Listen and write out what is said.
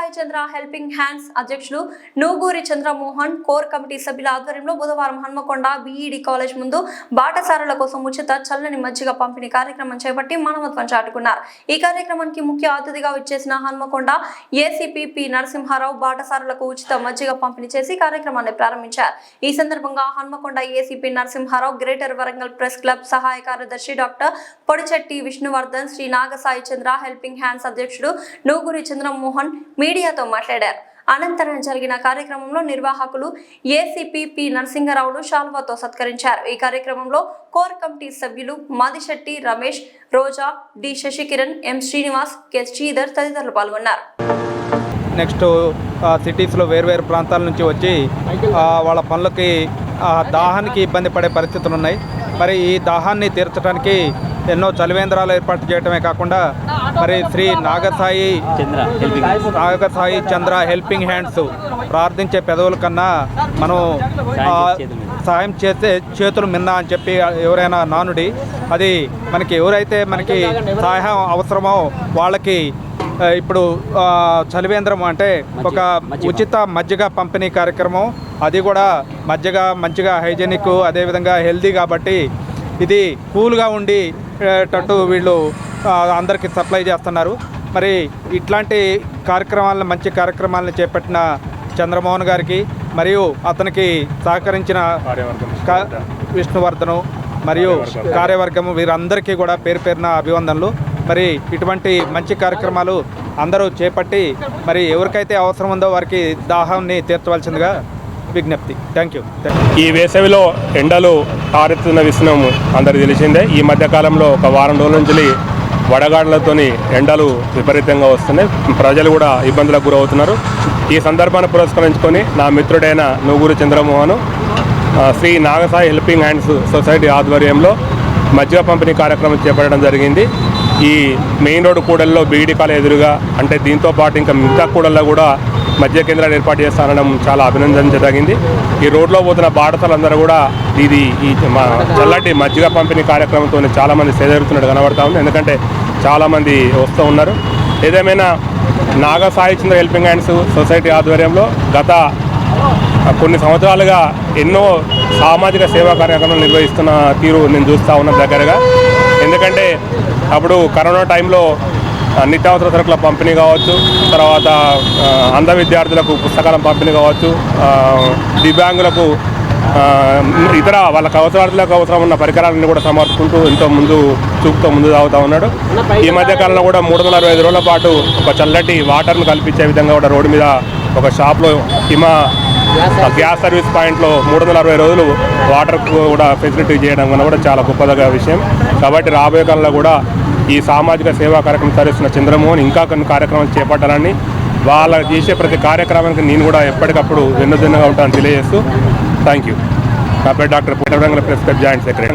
Nagasai Chandra helping hands అధ్యక్షులు Nuguri Chandramohan core committee సభ్యుల ఆధ్వర్యంలో బుధవారం హన్మకొండ బీఈడి కాలేజ్ ముందు బాటసారుల కోసం ఉచిత చల్లని మజ్జిగ పంపిణీ కార్యక్రమం చేపట్టి మానవత్వం చాటుకున్నారు. ఈ కార్యక్రమానికి ముఖ్య అతిథిగా విచ్చేసిన హన్మకొండ ఏసీపీ పి నరసింహారావు బాటసారులకు ఉచిత మజ్జిగ పంపిణీ చేసి కార్యక్రమాన్ని ప్రారంభించారు. ఈ సందర్భంగా Hanamkonda ACP Narasimha Rao, Greater Warangal press club సహాయ కార్యదర్శి doctor Podichetti Vishnuvardhan, Sri Nagasai Chandra helping hands అధ్యక్షుడు నూగూరి చంద్రమోహన్ మీడియాతో మాట్లాడారు. అనంతరం జరిగిన కార్యక్రమంలో నిర్వాహకులు ఏసీపీ పి నరసింహారావులు శాల్వాతో సత్కరించారు. ఈ కార్యక్రమంలో కోర్ కమిటీ సభ్యులు మాదిశెట్టి రమేష్, రోజా, డి శశికిరణ్, ఎం శ్రీనివాస్, కె శ్రీధర్ తదితరులు పాల్గొన్నారు. నెక్స్ట్ సిటీస్లో వేర్వేరు ప్రాంతాల నుంచి వచ్చి వాళ్ళ పనులకి దాహానికి ఇబ్బంది పడే పరిస్థితులు ఉన్నాయి. మరి ఈ దాహాన్ని తీర్చడానికి ఎన్నో చలివేంద్రాలు ఏర్పాటు చేయడమే కాకుండా మరి శ్రీ నాగసాయి చంద్ర హెల్పింగ్ హ్యాండ్స్ ప్రార్థించే పెదవుల కన్నా మనం సహాయం చేస్తే చేతులు మిన్నా అని చెప్పి ఎవరైనా నానుడి. అది ఎవరైతే మనకి సహాయం అవసరమో వాళ్ళకి ఇప్పుడు చలివేంద్రం అంటే ఒక ఉచిత మజ్జిగ పంపిణీ కార్యక్రమం. అది కూడా మజ్జిగ మంచిగా హైజెనిక్, అదేవిధంగా హెల్దీ కాబట్టి ఇది కూల్గా ఉండేటట్టు వీళ్ళు అందరికీ సప్లై చేస్తున్నారు. మరి ఇట్లాంటి కార్యక్రమాలను, మంచి కార్యక్రమాలను చేపట్టిన చంద్రమోహన్ గారికి మరియు అతనికి సహకరించిన విష్ణువర్ధను మరియు కార్యవర్గము వీరందరికీ కూడా పేరు పేరున అభివందనలు. మరి ఇటువంటి మంచి కార్యక్రమాలు అందరూ చేపట్టి మరి ఎవరికైతే అవసరం ఉందో వారికి దాహాన్ని తీర్చవలసిందిగా విజ్ఞప్తి. Thank you. ఈ వేసవిలో ఎండలు ఆరెత్తున్న విషయం అందరికీ తెలిసిందే. ఈ మధ్యకాలంలో ఒక వారం రోజుల నుంచి వడగాడులతోని ఎండలు విపరీతంగా వస్తున్నాయి. ప్రజలు కూడా ఇబ్బందులకు గురవుతున్నారు. ఈ సందర్భాన్ని పురస్కరించుకొని నా మిత్రుడైన Nuguri Chandramohan Shri Nagasai helping hands society ఆధ్వర్యంలో మజ్జిగ పంపిణీ కార్యక్రమం చేపట్టడం జరిగింది. ఈ మెయిన్ రోడ్డు కూడల్లో బీఈడి కాలేజ్ ఎదురుగా, అంటే దీంతో పాటు ఇంకా మిగతా కూడల్లో కూడా మజ్జిగ కేంద్రాలు ఏర్పాటు చేస్తానడం చాలా అభినందించదగింది. ఈ రోడ్లో పోతున్న బాటసారులందరూ కూడా ఈ చల్లటి మజ్జిగ పంపిణీ కార్యక్రమంతో చాలామంది సేదరుతున్నట్టు కనబడతా ఉంది. ఎందుకంటే చాలామంది వస్తూ ఉన్నారు. ఏదేమైనా Nagasai Chandra helping hands society ఆధ్వర్యంలో గత కొన్ని సంవత్సరాలుగా ఎన్నో సామాజిక సేవా కార్యక్రమాలు నిర్వహిస్తున్న తీరు నేను చూస్తూ ఉన్న దగ్గరగా. ఎందుకంటే అప్పుడు కరోనా టైంలో నిత్యావసర సరుకుల పంపిణీ కావచ్చు, తర్వాత అంధ విద్యార్థులకు పుస్తకాల పంపిణీ కావచ్చు, దివ్యాంగులకు ఇతర వాళ్ళకి అవసరాలకు అవసరం ఉన్న పరికరాలను కూడా సమర్పుకుంటూ ఎంతో చూపుతో ముందు సాగుతూ ఉన్నాడు. ఈ మధ్యకాలంలో కూడా 365 రోజుల పాటు ఒక చల్లటి వాటర్ను కల్పించే విధంగా కూడా రోడ్డు మీద ఒక షాప్లో గ్యాస్ సర్వీస్ పాయింట్లో 360 రోజులు వాటర్ కూడా ఫెసిలిటీ చేయడం కన్నా కూడా చాలా గొప్పదగ్గ విషయం. కాబట్టి రాబోయే కాలంలో కూడా ఈ సామాజిక సేవా కార్యక్రమం తరిస్తున్న చంద్రమోహన్ ఇంకా కొన్ని కార్యక్రమాలు చేపట్టాలని, వాళ్ళ చేసే ప్రతి కార్యక్రమానికి నేను కూడా ఎప్పటికప్పుడు వెన్నుదన్నుగా ఉంటానని తెలియజేస్తూ థ్యాంక్ యూ. నా పేరు doctor Podichetti press club joint secretary.